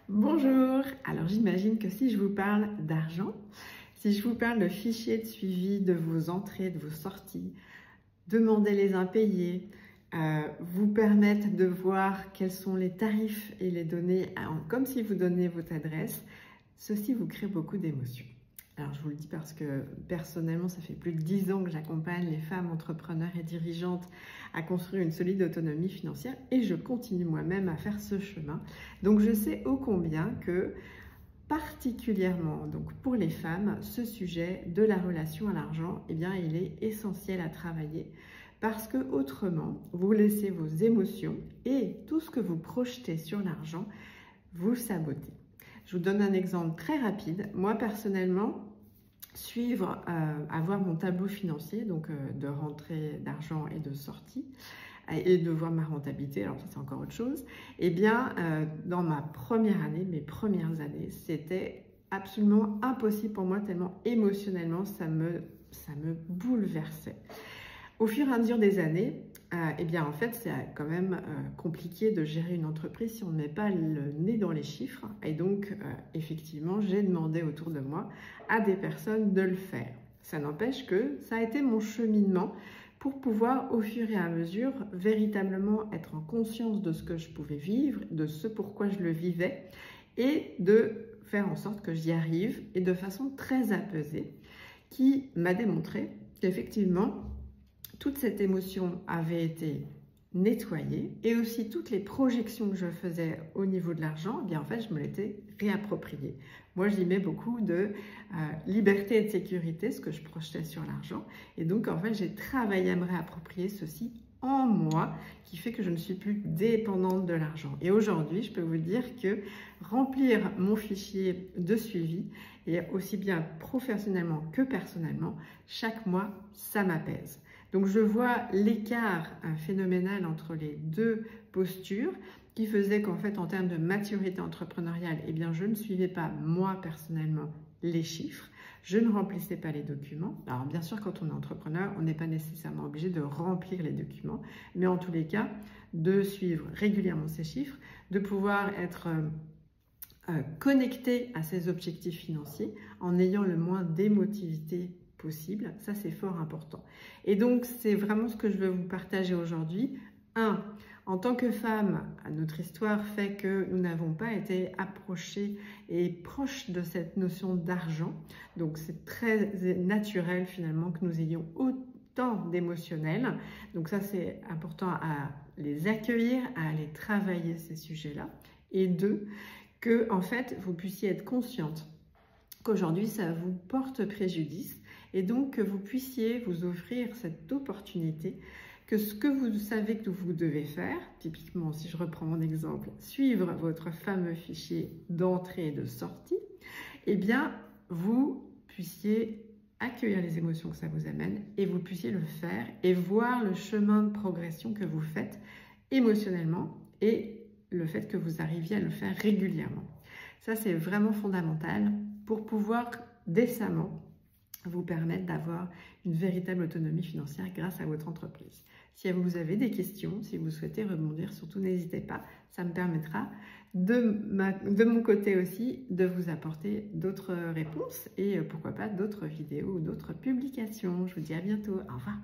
Bonjour, alors j'imagine que si je vous parle d'argent, si je vous parle de fichier de suivi de vos entrées, de vos sorties, demander les impayés, vous permettre de voir quels sont les tarifs et les données comme si vous donniez votre adresse, ceci vous crée beaucoup d'émotions. Alors je vous le dis parce que personnellement, ça fait plus de 10 ans que j'accompagne les femmes entrepreneurs et dirigeantes à construire une solide autonomie financière et je continue moi-même à faire ce chemin. Donc je sais ô combien que particulièrement donc pour les femmes, ce sujet de la relation à l'argent, eh bien, il est essentiel à travailler parce que autrement, vous laissez vos émotions et tout ce que vous projetez sur l'argent vous saboter. Je vous donne un exemple très rapide. Moi, personnellement, avoir mon tableau financier, donc de rentrée d'argent et de sortie, et de voir ma rentabilité, alors ça c'est encore autre chose, eh bien, dans ma première année, mes premières années, c'était absolument impossible pour moi, tellement émotionnellement, ça me bouleversait. Au fur et à mesure des années, eh bien, en fait, c'est quand même compliqué de gérer une entreprise si on ne met pas le nez dans les chiffres. Et donc, effectivement, j'ai demandé autour de moi à des personnes de le faire. Ça n'empêche que ça a été mon cheminement pour pouvoir, au fur et à mesure, véritablement être en conscience de ce que je pouvais vivre, de ce pourquoi je le vivais, et de faire en sorte que j'y arrive, et de façon très apaisée, qui m'a démontré qu'effectivement, toute cette émotion avait été nettoyée et aussi toutes les projections que je faisais au niveau de l'argent, eh bien en fait, je me l'étais réappropriée. Moi, j'y mets beaucoup de liberté et de sécurité, ce que je projetais sur l'argent. Et donc, en fait, j'ai travaillé à me réapproprier ceci en moi, qui fait que je ne suis plus dépendante de l'argent. Et aujourd'hui, je peux vous dire que remplir mon fichier de suivi, et aussi bien professionnellement que personnellement, chaque mois, ça m'apaise. Donc je vois l'écart phénoménal entre les deux postures qui faisait qu'en fait en termes de maturité entrepreneuriale, eh bien je ne suivais pas moi personnellement les chiffres, je ne remplissais pas les documents. Alors bien sûr quand on est entrepreneur, on n'est pas nécessairement obligé de remplir les documents, mais en tous les cas de suivre régulièrement ces chiffres, de pouvoir être connecté à ses objectifs financiers en ayant le moins d'émotivité possible. Ça, c'est fort important. Et donc, c'est vraiment ce que je veux vous partager aujourd'hui. En tant que femme, notre histoire fait que nous n'avons pas été approchés et proches de cette notion d'argent. Donc, c'est très naturel finalement que nous ayons autant d'émotionnel. Donc, ça, c'est important à les accueillir, à aller travailler ces sujets-là. Et deux, que en fait, vous puissiez être consciente qu'aujourd'hui, ça vous porte préjudice et donc que vous puissiez vous offrir cette opportunité que ce que vous savez que vous devez faire, typiquement si je reprends mon exemple, suivre votre fameux fichier d'entrée et de sortie, eh bien vous puissiez accueillir les émotions que ça vous amène et vous puissiez le faire et voir le chemin de progression que vous faites émotionnellement et le fait que vous arriviez à le faire régulièrement. Ça, c'est vraiment fondamental pour pouvoir décemment vous permettre d'avoir une véritable autonomie financière grâce à votre entreprise. Si vous avez des questions, si vous souhaitez rebondir, surtout n'hésitez pas, ça me permettra de mon côté aussi de vous apporter d'autres réponses et pourquoi pas d'autres vidéos ou d'autres publications. Je vous dis à bientôt, au revoir.